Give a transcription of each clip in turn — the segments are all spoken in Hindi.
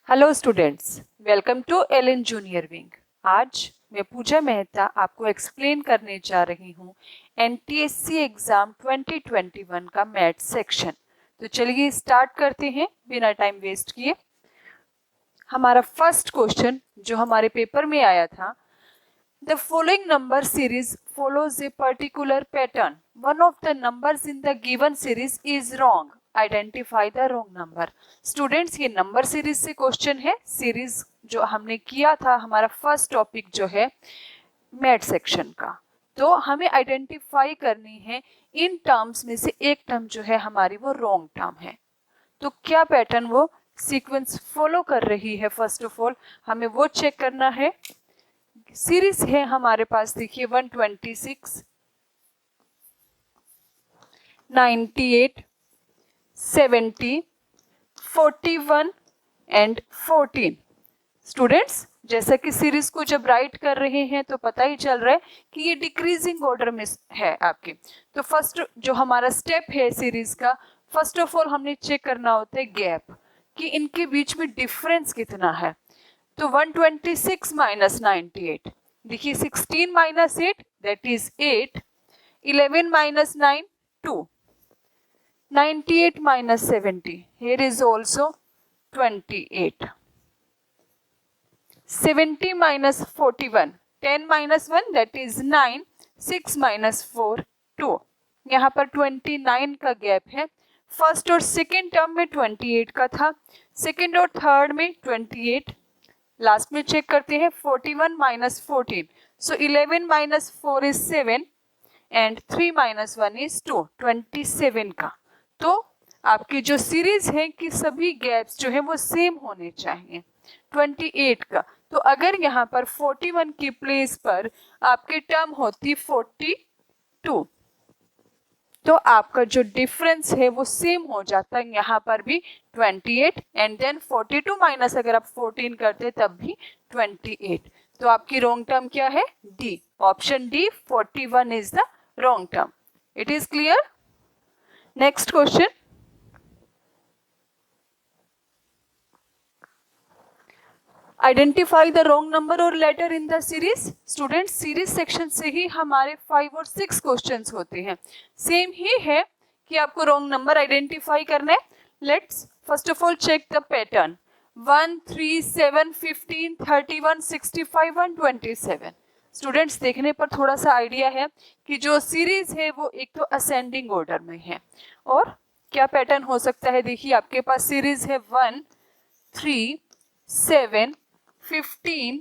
Hello students, welcome to Allen junior wing. आज मैं पूजा मेहता आपको एक्सप्लेन करने जा रही हूँ एनटीएससी एग्जाम 2021 का मैथ सेक्शन। तो चलिए स्टार्ट करते हैं बिना टाइम वेस्ट किए। हमारा फर्स्ट क्वेश्चन जो हमारे पेपर में आया था, the following number series follows a particular pattern. One of the numbers in the given series is wrong. Identify the wrong number. Students, ये नंबर सीरीज से क्वेश्चन है। सीरीज जो हमने किया था, हमारा फर्स्ट टॉपिक जो है मैथ सेक्शन का, तो हमें आइडेंटिफाई करनी है इन टर्म्स में से एक टर्म जो है हमारी वो रॉन्ग टर्म है। तो क्या पैटर्न वो सीक्वेंस फॉलो कर रही है, फर्स्ट ऑफ ऑल हमें वो चेक करना है। सीरीज है हमारे पास, देखिए 126, 98, 70, 41 एंड 14। स्टूडेंट्स, जैसा कि सीरीज को जब राइट कर रहे हैं तो पता ही चल रहा है कि ये डिक्रीजिंग ऑर्डर में है आपके। तो फर्स्ट जो हमारा स्टेप है सीरीज का, फर्स्ट ऑफ ऑल हमने चेक करना होता है गैप, कि इनके बीच में डिफरेंस कितना है। तो 126 माइनस 98, देखिए 16 minus 8 that is 8, 11 minus 9 2, 98 minus 70 here is also 28, 70 minus 41, 10 minus 1 that is 9, 6 minus 4 2। यहाँ पर 29 का गैप है। फर्स्ट और सेकेंड टर्म में 28 का था, सेकेंड और थर्ड में 28। लास्ट में चेक करते हैं 41 minus 14, so 11 minus 4 is 7 and 3 minus 1 is 2, 27 का। तो आपकी जो सीरीज है कि सभी गैप्स जो है वो सेम होने चाहिए 28 का। तो अगर यहाँ पर 41 की प्लेस पर आपकी टर्म होती 42, तो आपका जो डिफरेंस है वो सेम हो जाता है, यहाँ पर भी 28 एंड देन 42 माइनस अगर आप 14 करते तब भी 28। तो आपकी रॉन्ग टर्म क्या है? D, option D 41 is the wrong term. It is clear? Next question, identify the wrong number और letter in the series. Student, series section से ही हमारे 5 और 6 क्वेश्चंस होते हैं। सेम ही है कि आपको रॉन्ग नंबर आइडेंटिफाई करना है। Let's first of all check the pattern. 1, 3, 7, 15, 31, 65, 127। Students, देखने पर थोड़ा सा आइडिया है कि जो सीरीज है वो एक तो असेंडिंग ऑर्डर में है। और क्या पैटर्न हो सकता है? देखिए आपके पास सीरीज है 1, 3, 7, 15,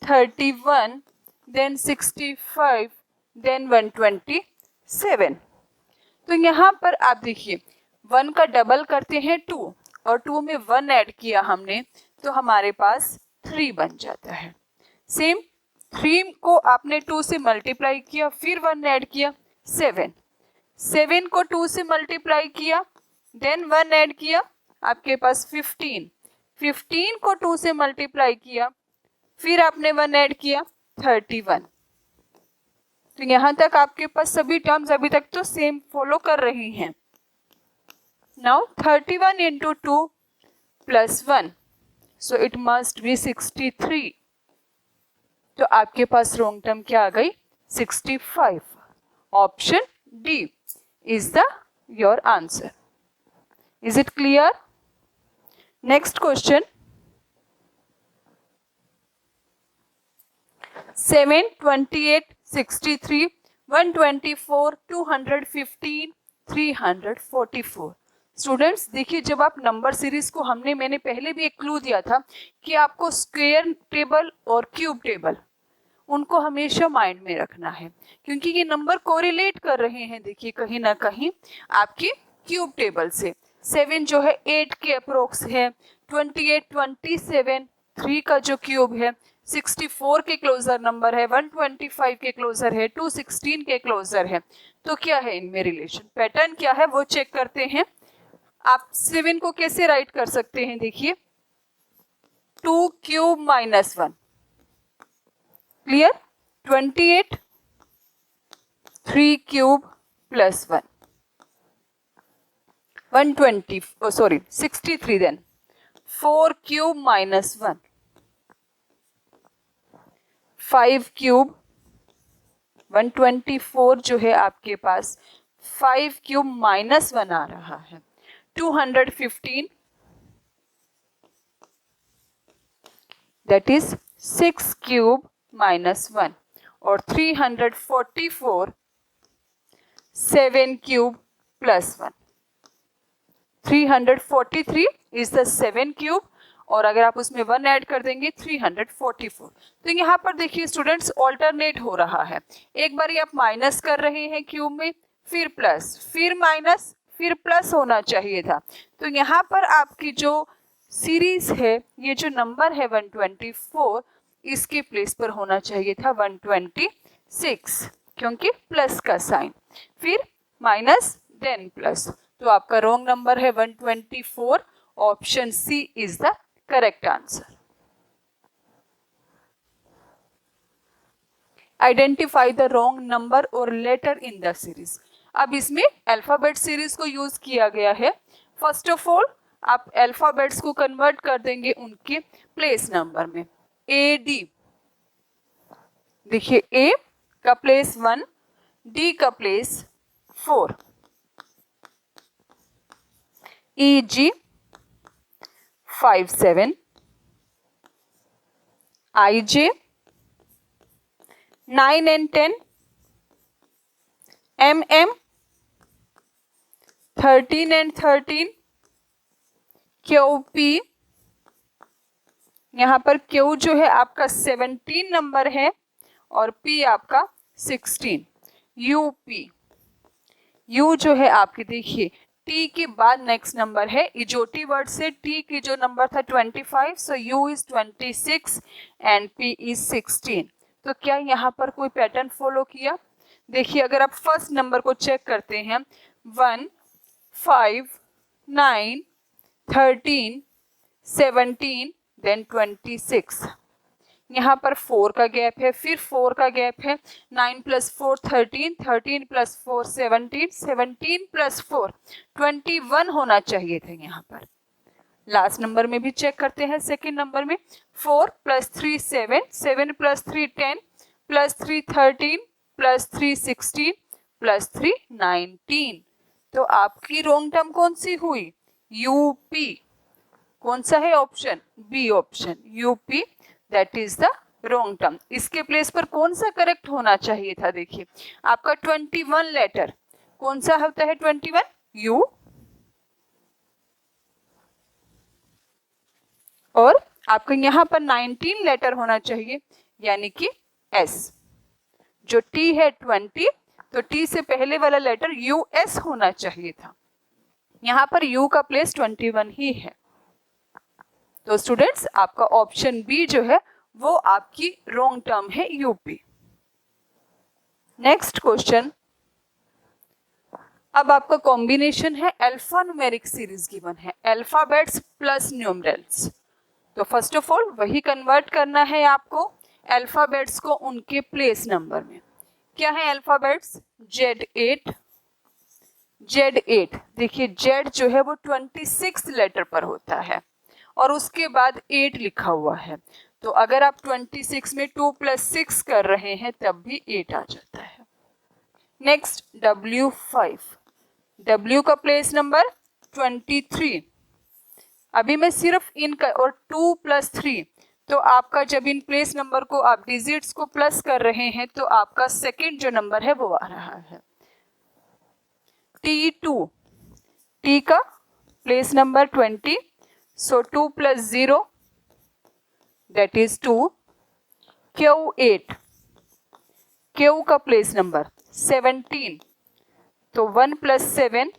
31, then 65, then 127। तो यहाँ पर आप देखिए 1 का डबल करते हैं 2 और 2 में 1 ऐड किया हमने तो हमारे पास 3 बन जाता है। सेम 3 को आपने 2 से मल्टीप्लाई किया, फिर 1 ऐड किया 7, 7 को 2 से मल्टीप्लाई किया, देन 1 ऐड किया, आपके पास 15, 15 को 2 से मल्टीप्लाई किया, फिर आपने 1 ऐड किया 31। तो यहां तक आपके पास सभी टर्म्स अभी तक तो सेम फॉलो कर रही हैं। Now 31 into 2 plus 1, so it must be 63। तो आपके पास रॉन्ग टर्म क्या आ गई? 65। Option D is the your answer. Is it clear? Next question, 7, 28, 63, 124, 215, 344। Students, देखिए जब आप नंबर सीरीज को मैंने पहले भी एक क्लू दिया था कि आपको स्क्वायर टेबल और क्यूब टेबल उनको हमेशा माइंड में रखना है, क्योंकि ये नंबर कोरिलेट कर रहे हैं, देखिए कहीं ना कहीं आपकी क्यूब टेबल से। 7 जो है 8 के अप्रोक्स है, 28, 27 3 का जो क्यूब है, 64 के क्लोजर नंबर है, 125 के क्लोजर है, 216 के क्लोजर है। तो क्या है इनमें रिलेशन, पैटर्न क्या है वो चेक करते हैं। आप 7 को कैसे राइट कर सकते हैं? देखिए 2 cube minus 1, clear? 28, 3 cube plus 1, 120 63, then 4 cube minus 1, 5 cube 124 जो है आपके पास 5 क्यूब माइनस 1 आ रहा है, 215 दैट इज 6 क्यूब माइनस 1, और 344 7 cube plus 1, 343 is the 7 cube, और अगर आप उसमें 1 ऐड कर देंगे 344। तो यहाँ पर देखिए स्टूडेंट्स ऑल्टरनेट हो रहा है, एक बार आप माइनस कर रहे हैं क्यूब में, फिर प्लस, फिर माइनस, फिर प्लस होना चाहिए था। तो यहाँ पर आपकी जो सीरीज है, ये जो नंबर है 124, इसके प्लेस पर होना चाहिए था 126, क्योंकि प्लस का साइन, फिर माइनस देन प्लस। तो आपका रॉन्ग नंबर है 124, option C is the correct answer. Identify the wrong number और लेटर इन द सीरीज। अब इसमें अल्फाबेट सीरीज को यूज किया गया है। फर्स्ट ऑफ ऑल आप अल्फाबेट्स को कन्वर्ट कर देंगे उनके प्लेस नंबर में। ए डी, देखिए ए का प्लेस 1, डी का place 4, E G 5 7, I J 9 and 10, M M 13 and 13, Q P, यहाँ पर क्यू जो है आपका 17 नंबर है और पी आपका 16, यूपी, यू जो है आपकी देखिए टी के बाद नेक्स्ट नंबर है, इजोटी वर्ड से टी की जो नंबर था 25, so you is 26 and P is 16। तो क्या यहाँ पर कोई पैटर्न फॉलो किया? देखिए अगर आप फर्स्ट नंबर को चेक करते हैं 1 5 9 13 17 देन 26, यहाँ पर 4 का गैप है, फिर 4 का गैप है, 9 + 4 13, 13 + 4 17, 17 + 4 21 होना चाहिए थे यहाँ पर। लास्ट नंबर में भी चेक करते हैं, सेकेंड नंबर में 4 + 3 7, 7 + 3 10, +3 13, +3 16, +3 19। तो आपकी रॉन्ग टर्म कौन सी हुई? यूपी। कौन सा है option? B option, UP that is the wrong term. इसके प्लेस पर कौन सा करेक्ट होना चाहिए था? देखिए आपका 21 लेटर कौन सा होता है? 21 यू, और आपका यहाँ पर 19 लेटर होना चाहिए यानी कि एस। जो टी है 20, तो टी से पहले वाला लेटर यू एस होना चाहिए था, यहाँ पर यू का प्लेस 21 ही है। तो स्टूडेंट्स आपका ऑप्शन बी जो है वो आपकी रॉन्ग टर्म है, यूपी। नेक्स्ट क्वेश्चन, अब आपका कॉम्बिनेशन है अल्फा न्यूमेरिक सीरीज गिवन है, अल्फाबेट्स प्लस न्यूमरल्स। तो फर्स्ट ऑफ ऑल वही कन्वर्ट करना है आपको अल्फाबेट्स को उनके प्लेस नंबर में। क्या है अल्फाबेट्स? Z8, Z8, देखिए Z जो है वो 26 लेटर पर होता है और उसके बाद 8 लिखा हुआ है, तो अगर आप 26 में 2 + 6 कर रहे हैं तब भी 8 आ जाता है। नेक्स्ट W5, W का प्लेस नंबर 23, अभी मैं सिर्फ इन का, और 2 + 3, तो आपका जब इन प्लेस नंबर को आप डिजिट्स को प्लस कर रहे हैं तो आपका सेकंड जो नंबर है वो आ रहा है। T2, T का place number 20, so 2 + 0 that is 2। Q8, Q का प्लेस नंबर 17, तो 1 + 7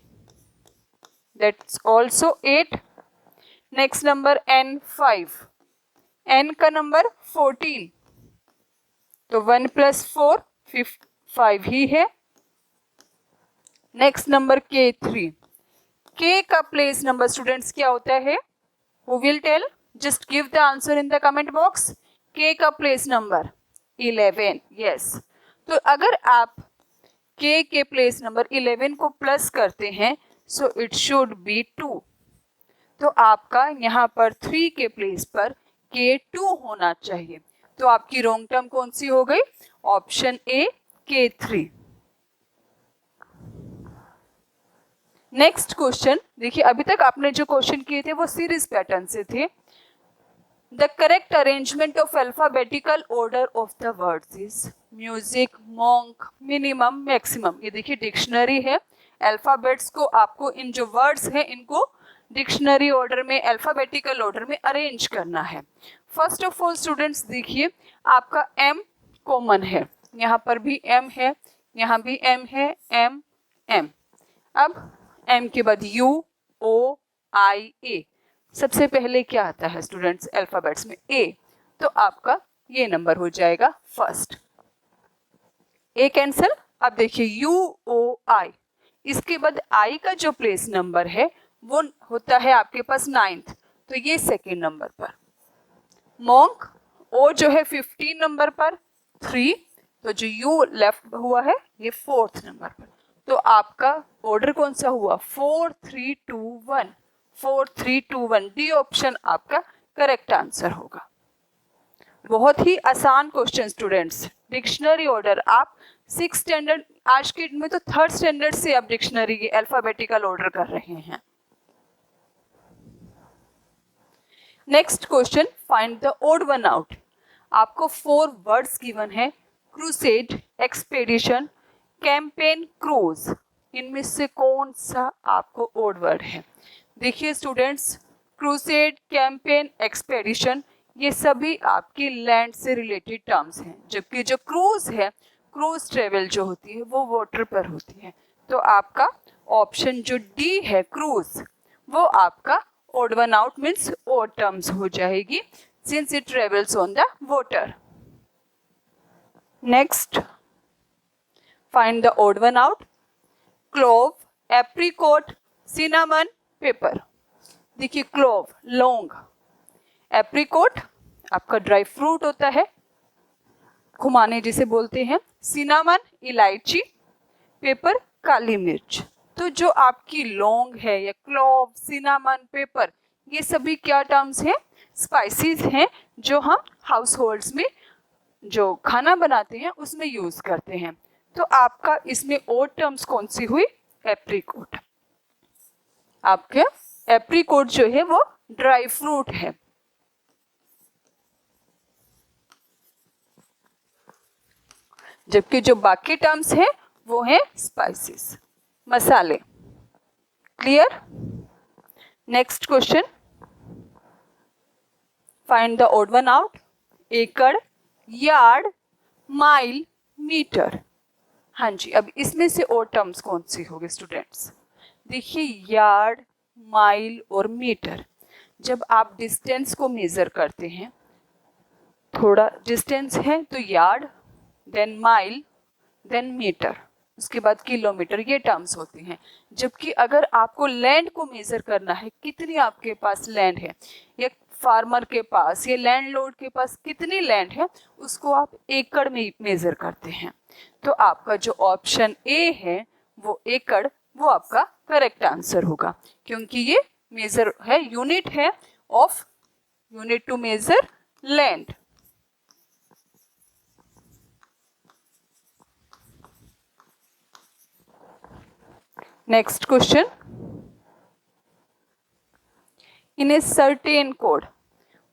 that's also 8। Next number N5, N का नंबर 14, तो 1 + 4 5 ही है। नेक्स्ट नंबर K3, K का प्लेस नंबर स्टूडेंट्स क्या होता है? Who will tell? Just give the answer in the comment box. K का प्लेस नंबर 11, yes. तो अगर आप K के प्लेस नंबर 11 को प्लस करते हैं सो इट शुड बी 2। तो आपका यहाँ पर 3 के प्लेस पर K2 होना चाहिए। तो आपकी रॉन्ग टर्म कौन सी हो गई? Option A K3। Next question देखिए, अभी तक आपने जो क्वेश्चन किए थे वो सीरीज पैटर्न से थे। The correct arrangement of alphabetical order of the words is music, monk, minimum, maximum. ये देखिए डिक्शनरी है। अल्फाबेट्स को आपको इन जो वर्ड्स हैं इनको डिक्शनरी ऑर्डर में, अल्फाबेटिकल ऑर्डर में अरेंज करना है। फर्स्ट ऑफ ऑल स्टूडेंट्स देखिए, आपका M कॉमन है, यहाँ पर भी M है, यहाँ भी M है, M। अब M के बाद U, O, I, A। सबसे पहले क्या आता है स्टूडेंट्स अल्फाबेट्स में? A। तो आपका ये नंबर हो जाएगा फर्स्ट। A cancel. अब देखिए U, O, I। इसके बाद I का जो प्लेस नंबर है वो होता है आपके पास 9th, तो ये सेकेंड नंबर पर। मॉन्क, O जो है 15 नंबर पर 3, तो जो U लेफ्ट हुआ है ये 4th नंबर पर। तो आपका ऑर्डर कौन सा हुआ? 4 3 2 1। 4 3 2 1 डी ऑप्शन आपका करेक्ट आंसर होगा। बहुत ही आसान क्वेश्चन स्टूडेंट्स। डिक्शनरी ऑर्डर आप 6 स्टैंडर्ड, आज के में तो 3rd स्टैंडर्ड से आप डिक्शनरी के अल्फाबेटिकल ऑर्डर कर रहे हैं। Next question, find the odd one out. आपको 4 वर्ड्स गिवन है, क्रूसेड, एक्सपेडिशन, कैंपेन, क्रूज। इनमें से कौन सा आपको ऑड वर्ड है? देखिए स्टूडेंट्स, क्रूसेड, कैंपेन, एक्सपेडिशन ये सभी आपकी लैंड से रिलेटेड टर्म्स हैं, जबकि जो क्रूज है, क्रूज ट्रेवल जो होती है वो वाटर पर होती है। तो आपका ऑप्शन जो डी है क्रूज, वो आपका odd one out means odd terms हो जाएगी, since it travels on the water. Next, find the odd one out. Clove, apricot, cinnamon, paper. देखिए क्लोव लौंग, एप्रिकॉट आपका ड्राई फ्रूट होता है, खुमाने जिसे बोलते हैं, सिनामन इलायची, पेपर काली मिर्च। तो जो आपकी लौंग है या क्लोव, सिनामन, पेपर ये सभी क्या टर्म्स हैं? स्पाइसेस हैं जो हम हाउस होल्ड्स में जो खाना बनाते हैं उसमें यूज करते हैं। तो आपका इसमें ऑड टर्म्स कौन सी हुई? एप्रिकॉट। आपके एप्रिकॉट जो है वो ड्राई फ्रूट है। जबकि जो बाकी टर्म्स हैं वो है स्पाइसेस, मसाले। Clear? Next question, find the odd one out. एकड़, यार्ड, माइल, मीटर। हाँ जी, अब इसमें से ऑड टर्म्स कौन सी होगी स्टूडेंट्स? देखिए यार्ड, माइल और मीटर, जब आप डिस्टेंस को मेजर करते हैं, थोड़ा डिस्टेंस है तो yard, then mile, then metre, उसके बाद किलोमीटर, ये टर्म्स होती हैं। जबकि अगर आपको लैंड को मेजर करना है, कितनी आपके पास लैंड है, या फार्मर के पास या लैंडलॉर्ड के पास कितनी लैंड है, उसको आप एकड़ में मेजर करते हैं। तो आपका जो ऑप्शन ए है वो एकड़, वो आपका करेक्ट आंसर होगा, क्योंकि ये मेजर है, यूनिट है of, unit to measure land. Next question, in a certain code,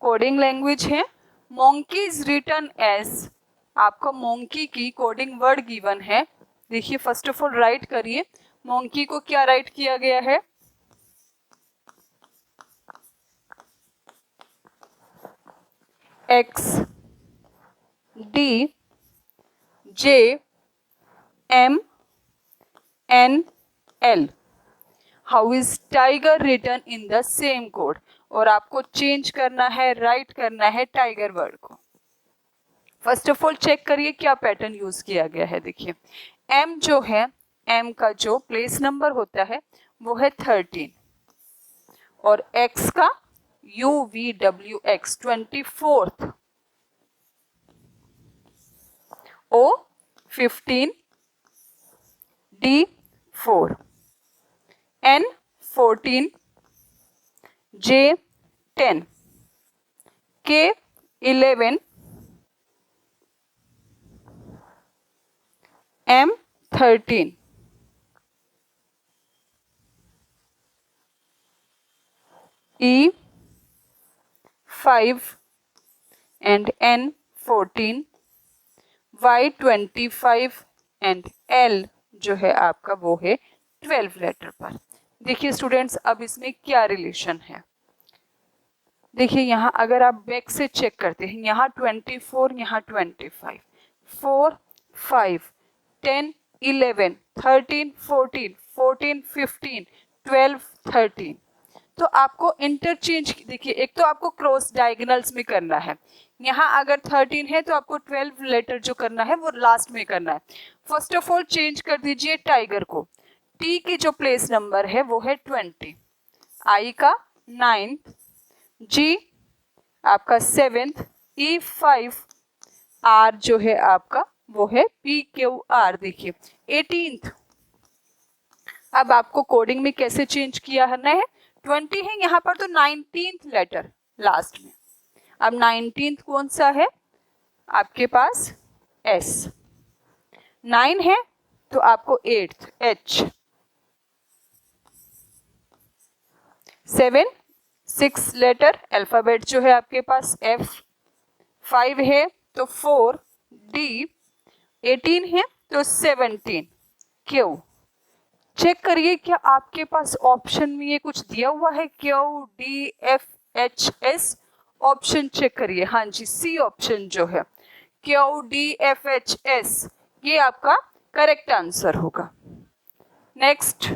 coding language है, मोंकी इज रिटन एज, आपको मोंकी की कोडिंग वर्ड गिवन है। देखिए फर्स्ट ऑफ ऑल राइट करिए, मोंकी को क्या राइट किया गया है? X D J M N L. How is tiger written in the same code? और आपको चेंज करना है, राइट करना है टाइगर वर्ड को। फर्स्ट ऑफ ऑल चेक करिए क्या पैटर्न यूज किया गया है। देखिए एम जो है, एम का जो प्लेस नंबर होता है वो है 13, और एक्स का UVWX 24th, O 15, D 4, N 14, J 10, K 11, M 13, E 5 and N 14, Y 25 and L जो है आपका वो है 12 लेटर पर। देखिए स्टूडेंट्स, अब इसमें क्या रिलेशन है, देखिए यहाँ अगर आप बैक से चेक करते हैं, यहाँ 24, यहाँ 25, 4, 5, 10, 11, 13, 14, 14, 15, 12, 13। तो आपको इंटरचेंज, देखिए एक तो आपको क्रॉस डायगोनल्स में करना है, यहाँ अगर 13 है तो आपको 12 लेटर जो करना है वो लास्ट में करना है। फर्स्ट ऑफ ऑल चेंज कर दीजिए टाइगर को, टी की जो प्लेस नंबर है वो है 20, आई का 9th, जी आपका 7th, ई 5, आर जो है आपका वो है पी क्यू आर, देखिए 18th। अब आपको कोडिंग में कैसे चेंज किया है, 20 है यहाँ पर तो 19th लेटर लास्ट में। अब 19th कौन सा है आपके पास, एस, 9 है तो आपको 8th एच, 7 6 लेटर अल्फाबेट जो है आपके पास एफ, 5 है तो 4 डी, 18 है तो 17 क्यू। चेक करिए क्या आपके पास ऑप्शन में ये कुछ दिया हुआ है, Q D F H S, option check करिए, हाँ जी सी ऑप्शन जो है Q D F H S, ये आपका करेक्ट आंसर होगा। Next,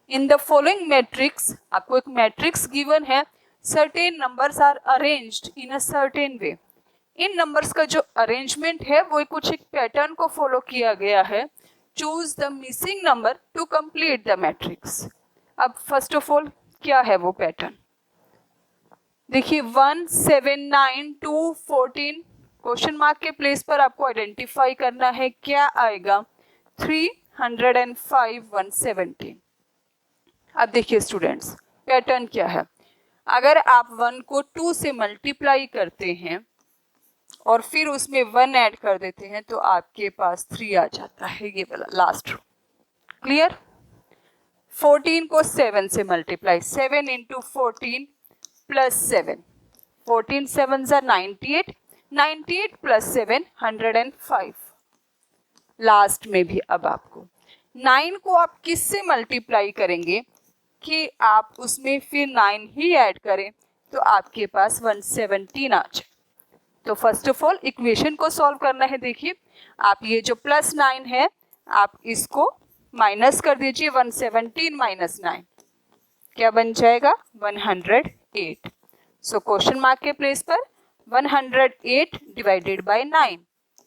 in the following matrix, आपको एक मैट्रिक्स गिवन है, certain numbers are arranged in a certain way. इन नंबर्स का जो अरेंजमेंट है वो कुछ एक पैटर्न को फॉलो किया गया है। Choose the missing number two complete the matrix. अब फर्स्ट ऑफ ऑल क्या है वो पैटर्न, देखिए 1 7 9 2 14, क्वेश्चन मार्क के प्लेस पर आपको आइडेंटिफाई करना है क्या आएगा, 305 117। अब देखिए स्टूडेंट्स पैटर्न क्या है, अगर आप 1 को 2 से मल्टीप्लाई करते हैं और फिर उसमें 1 ऐड कर देते हैं तो आपके पास 3 आ जाता है, ये वाला लास्ट रो। क्लियर? 14 को 7 से मल्टीप्लाई, 7 इंटू 14 प्लस 7, 14 7 ज़ा 98, 98 प्लस 7 105। लास्ट में भी अब आपको 9 को आप किससे मल्टीप्लाई करेंगे कि आप उसमें फिर 9 ही ऐड करें तो आपके पास 117 आ जाए। तो फर्स्ट ऑफ ऑल इक्वेशन को सॉल्व करना है। देखिए आप ये जो प्लस 9 है आप इसको माइनस कर दीजिए, 117 माइनस 9 क्या बन जाएगा, 108। सो क्वेश्चन मार्क के प्लेस पर 108 डिवाइडेड बाय 9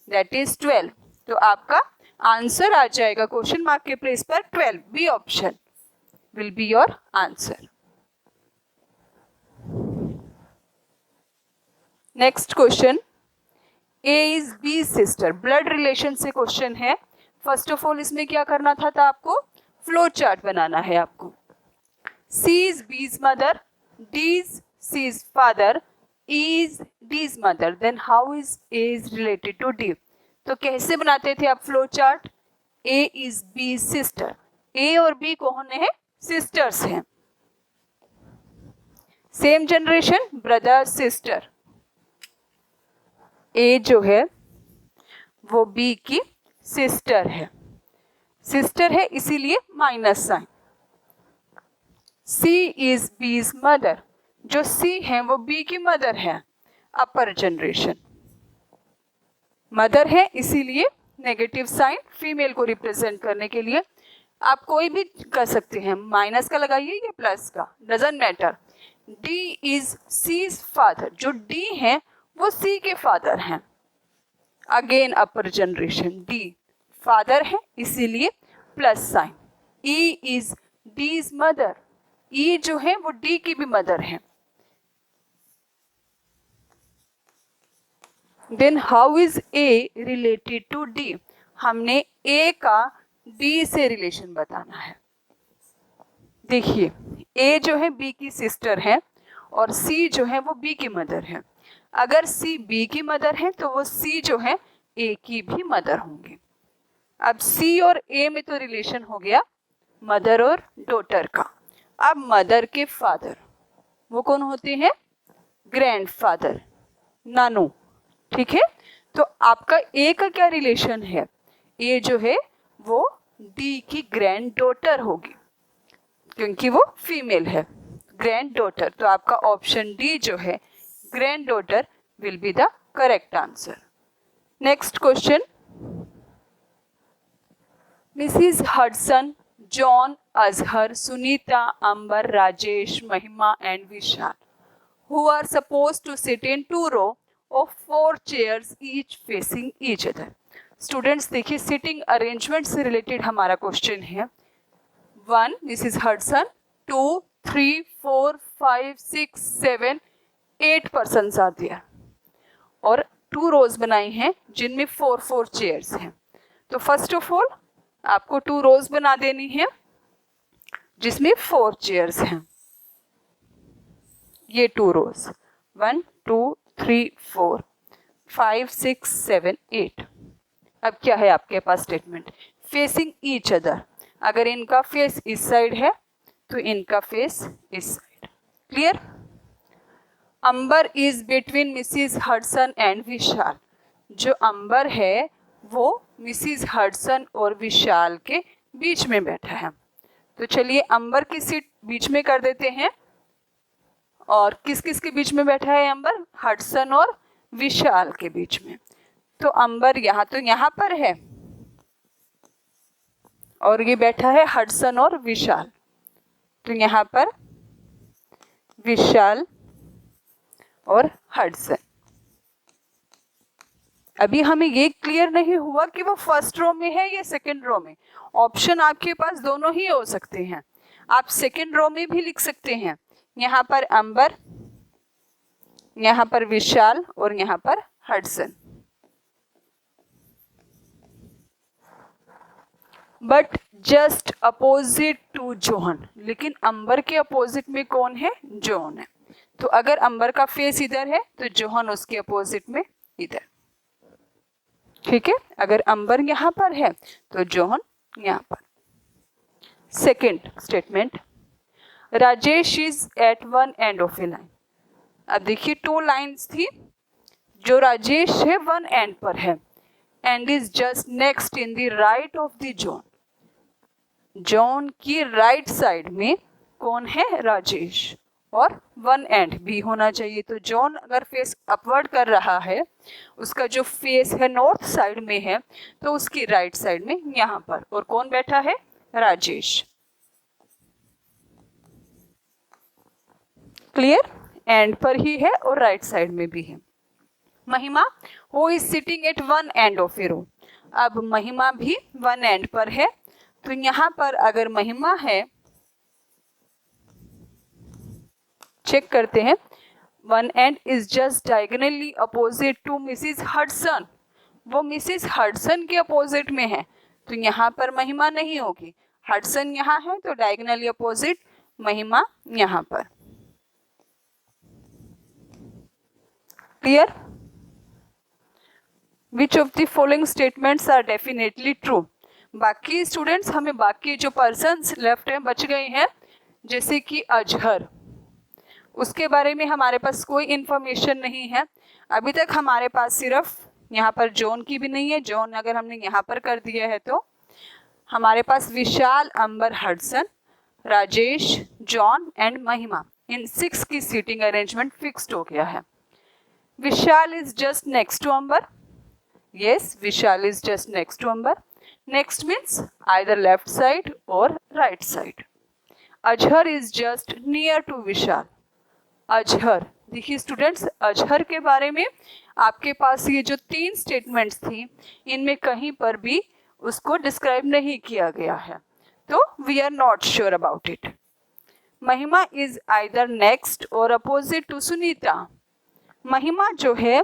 दैट इज 12। तो आपका आंसर आ जाएगा क्वेश्चन मार्क के प्लेस पर 12, B option will be your answer. Next question, A is B's sister, blood relation से क्वेश्चन है। फर्स्ट ऑफ ऑल इसमें क्या करना था आपको, फ्लो चार्ट बनाना है आपको। C is B's mother, D is C's father, E is D's mother, then how is A is related to D? तो कैसे बनाते थे आप flow chart, A is B's sister, A और B कौन है, सिस्टर्स हैं, सेम जनरेशन, ब्रदर सिस्टर। ए जो है वो बी की सिस्टर है, सिस्टर है इसीलिए माइनस साइन। सी इज बीज मदर, जो सी है वो बी की मदर है, अपर जनरेशन। मदर है इसीलिए नेगेटिव साइन, फीमेल को रिप्रेजेंट करने के लिए आप कोई भी कर सकते हैं, माइनस का लगाइए या प्लस का, doesn't matter. D is C's father, जो डी है वो सी के फादर हैं, again upper generation, D father है इसीलिए plus sign. E is D's mother, E जो है वो डी की भी मदर है। Then how is A related to D, हमने ए का डी से रिलेशन बताना है। देखिए ए जो है बी की सिस्टर है और सी जो है वो बी की मदर है। अगर सी बी की मदर है तो वो सी जो है ए की भी मदर होंगी। अब सी और ए में तो रिलेशन हो गया मदर और डॉटर का। अब मदर के फादर वो कौन होते हैं? ग्रैंडफादर, नानू। ठीक है, तो आपका ए का क्या रिलेशन है? ए जो है वो डी की ग्रैंड डॉटर होगी क्योंकि वो फीमेल है, ग्रैंड डॉटर। तो आपका ऑप्शन डी जो है granddaughter will be the correct answer. Next question, Mrs Hudson, John, Azhar, Sunita, Ambar, Rajesh, Mahima and Vishal who are supposed to sit in 2 rows of 4 chairs each facing each other। Students देखिए सिटिंग अरेंजमेंट से रिलेटेड हमारा क्वेश्चन है। 1 Mrs Hudson, 2, 3, 4, 5, 6, 7, 8 persons are there और 2 रोज बनाई हैं जिनमें 4 चेयर्स हैं। तो फर्स्ट ऑफ ऑल आपको 2 रोज बना देनी है जिसमें 4 चेयर्स हैं। ये 2 रोज 1, 2, 3, 4, 5, 6, 7, 8। अब क्या है आपके पास स्टेटमेंट? Facing each other. अगर इनका फेस इस साइड है तो इनका फेस इस side. Clear? Ambar is between Mrs Hudson and Vishal. जो अंबर है वो मिसिज हडसन और विशाल के बीच में बैठा है। तो चलिए अंबर की सीट बीच में कर देते हैं। और किस किस के बीच में बैठा है अंबर? हडसन और विशाल के बीच में। तो अंबर यहाँ तो यहाँ पर है और ये बैठा है हडसन और विशाल। तो यहाँ पर विशाल और हडसन। अभी हमें ये क्लियर नहीं हुआ कि वो फर्स्ट रो में है या सेकंड रो में। ऑप्शन आपके पास दोनों ही हो सकते हैं। आप सेकंड रो में भी लिख सकते हैं। यहाँ पर अंबर, यहाँ पर विशाल और यहाँ पर Hudson. But just opposite to John. लेकिन अंबर के अपोजिट में कौन है? जॉन है। तो अगर अंबर का फेस इधर है तो जॉन उसके अपोजिट में इधर। ठीक है, अगर अंबर यहाँ पर है तो जॉन यहाँ पर। Second statement, Rajesh is at one end of a line. अब देखिए 2 लाइन्स थी। जो राजेश है 1 एंड पर है and is just next in the right of the John. John की राइट साइड में कौन है? राजेश। और 1 एंड भी होना चाहिए। तो जॉन अगर फेस अपवर्ड कर रहा है, उसका जो फेस है नॉर्थ साइड में है, तो उसकी राइट साइड में यहाँ पर। और कौन बैठा है? राजेश। क्लियर? एंड पर ही है और राइट साइड में भी है। Mahima, who is sitting at 1 end of a row. अब महिमा भी 1 एंड पर है। तो यहाँ पर अगर महिमा है, चेक करते हैं, 1 end is just diagonally opposite to Mrs Hudson. वो मिसिज हडसन के अपोजिट में है। तो यहाँ पर महिमा नहीं होगी। हडसन यहाँ है तो डायगोनली अपोजिट महिमा यहाँ पर। Clear? Which of the following statements are definitely true. बाकी स्टूडेंट्स हमें बाकी जो पर्सन्स लेफ्ट हैं बच गए हैं, जैसे कि अजहर, उसके बारे में हमारे पास कोई इंफॉर्मेशन नहीं है अभी तक। हमारे पास सिर्फ यहाँ पर जॉन की भी नहीं है। जॉन अगर हमने यहाँ पर कर दिया है तो हमारे पास विशाल, अंबर, हडसन, राजेश, जॉन एंड महिमा, इन 6 की सीटिंग अरेंजमेंट फिक्स्ड हो गया है। Vishal is just next to Ambar. Yes, Vishal is just next to Ambar. Next means either left side or right side. Ajhar is just near to Vishal. Azhar, देखिए स्टूडेंट्स, अजहर के बारे में आपके पास ये जो 3 स्टेटमेंट्स थी, इनमें कहीं पर भी उसको डिस्क्राइब नहीं किया गया है। तो we are not sure about it. Mahima is either next or opposite to Sunita. Mahima जो है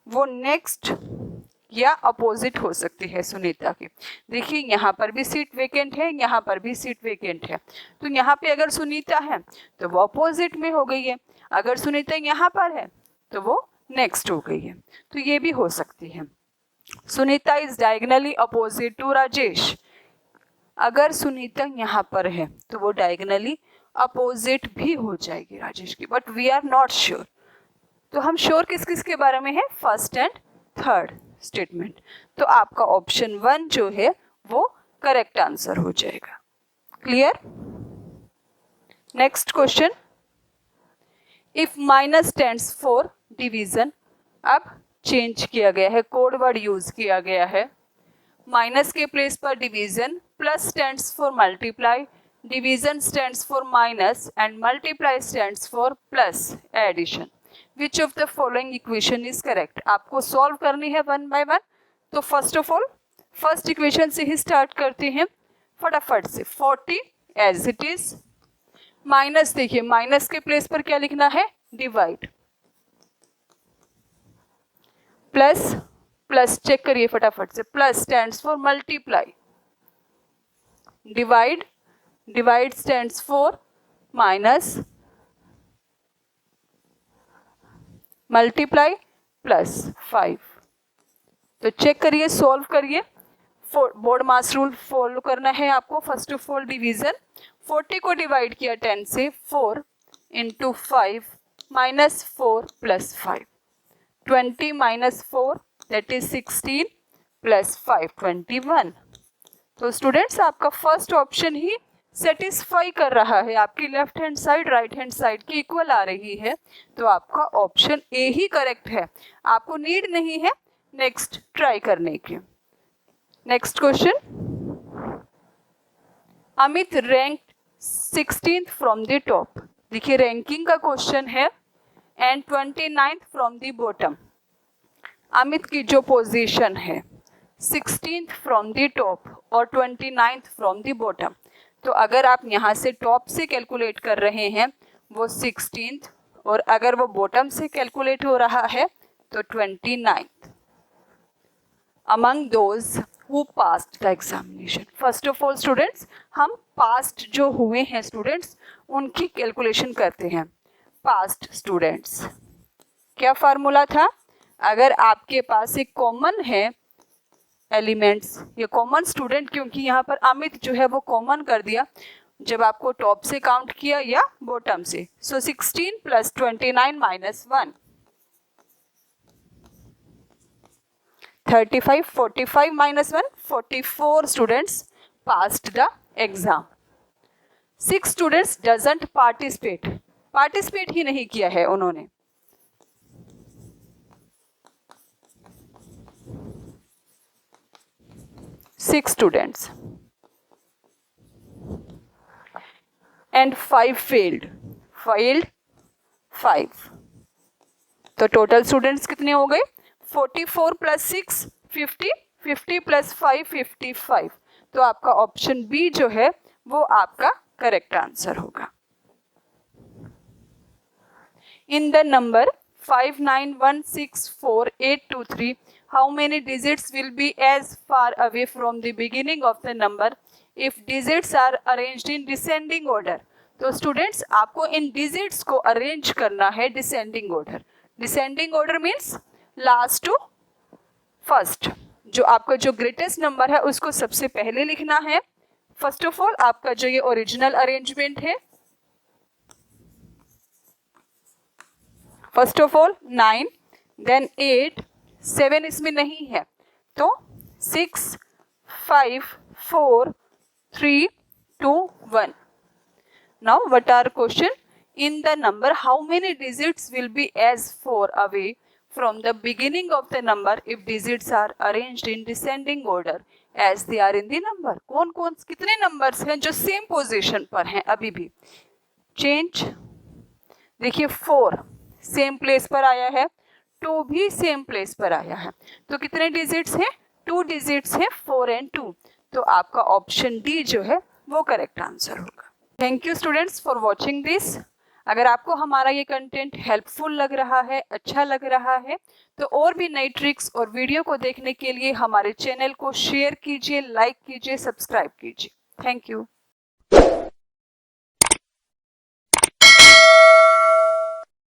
वो नेक्स्ट या अपोजिट हो सकती है सुनीता की। देखिए यहाँ पर भी सीट वेकेंट है, यहाँ पर भी सीट वेकेंट है, तो यहाँ पे अगर सुनीता है तो वो अपोजिट में हो गई है, अगर सुनीता यहाँ पर है तो वो नेक्स्ट हो गई है, तो ये भी हो सकती है। Sunita is diagonally opposite to Rajesh, अगर सुनीता यहाँ पर है तो वो डायगनली अपोजिट भी हो जाएगी राजेश की, but we are not sure. तो हम श्योर किस किस के बारे में है, फर्स्ट एंड थर्ड स्टेटमेंट। तो आपका ऑप्शन 1 जो है वो करेक्ट आंसर हो जाएगा। Clear? Next question, if minus stands for division, अब चेंज किया गया है, कोड वर्ड यूज किया गया है। माइनस के प्लेस पर division, plus stands for multiply, division stands for minus and multiply stands for plus addition. Which of the following equation is correct? आपको सॉल्व करनी है वन बाय वन। तो first of all first equation से ही स्टार्ट करते हैं फटाफट से। 40 एज इट इज, माइनस, देखिए माइनस के प्लेस पर क्या लिखना है, डिवाइड, प्लस, प्लस चेक करिए फटाफट से, plus stands for multiply, divide, divide stands for minus, multiply plus 5। तो चेक करिए, सॉल्व करिए, बोर्ड मास रूल फॉलो करना है आपको। फर्स्ट ऑफ ऑल डिवीजन, 40 को डिवाइड किया 10 से, 4 into 5 minus 4 plus 5, 20 minus 4 that is 16 plus 5 21। तो स्टूडेंट्स आपका फर्स्ट ऑप्शन ही सेटिस्फाई कर रहा है, आपकी left hand side right hand side की इक्वल आ रही है, तो आपका ऑप्शन ए ही करेक्ट है, आपको नीड नहीं है नेक्स्ट ट्राई करने की। Next question, Amit ranked 16th from the top, देखिए रैंकिंग का क्वेश्चन है, and 29th from the bottom. Amit की जो पोजीशन है 16th फ्रॉम द टॉप और 29th फ्रॉम द बॉटम, तो अगर आप यहाँ से टॉप से कैलकुलेट कर रहे हैं वो 16th, और अगर वो बॉटम से कैलकुलेट हो रहा है तो 29th। Among those who passed the examination, first of all students हम पास्ट जो हुए हैं स्टूडेंट्स उनकी कैलकुलेशन करते हैं। पास्ट स्टूडेंट्स, क्या फार्मूला था, अगर आपके पास एक कॉमन है एलिमेंट्स, ये कॉमन स्टूडेंट, क्योंकि यहाँ पर अमित जो है वो कॉमन कर दिया जब आपको टॉप से काउंट किया या बॉटम से, so 16 plus 29 minus 1, 35, 45 minus 1, 44 students passed the exam. 6 students doesn't participate, participate ही नहीं किया है उन्होंने। 6 students and 5 failed 5। तो टोटल स्टूडेंट्स कितने हो गए, 44 प्लस 6 50, 50 प्लस 5 55। तो आपका ऑप्शन बी जो है वो आपका करेक्ट आंसर होगा। In the number 59164 how many digits will be as far away from the beginning of the number if digits are arranged in descending order? तो स्टूडेंट्स आपको इन डिजिट्स को अरेंज करना है descending order. Descending order means last to first, जो आपका जो ग्रेटेस्ट नंबर है उसको सबसे पहले लिखना है। फर्स्ट ऑफ ऑल आपका जो ये ओरिजिनल अरेंजमेंट है, फर्स्ट ऑफ ऑल 9, देन 8, 7 इसमें नहीं है, तो 6 5 4 3 2 1। Now what are question? In the number how many digits will be as far away from the beginning of the number if digits are arranged in descending order as they are in the number? कौन कौन कितने नंबर्स हैं जो सेम पोजीशन पर हैं अभी भी? चेंज, देखिए 4 सेम प्लेस पर आया है, 2 भी सेम प्लेस पर आया है, तो कितने डिजिट्स हैं, 2 डिजिट्स हैं, 4 and 2। तो आपका ऑप्शन डी जो है वो करेक्ट आंसर होगा। Thank you students for watching this. अगर आपको हमारा ये कंटेंट हेल्पफुल लग रहा है, अच्छा लग रहा है, तो और भी नई ट्रिक्स और वीडियो को देखने के लिए हमारे चैनल को शेयर कीजिए, लाइक कीजिए, सब्सक्राइब कीजिए। Thank you.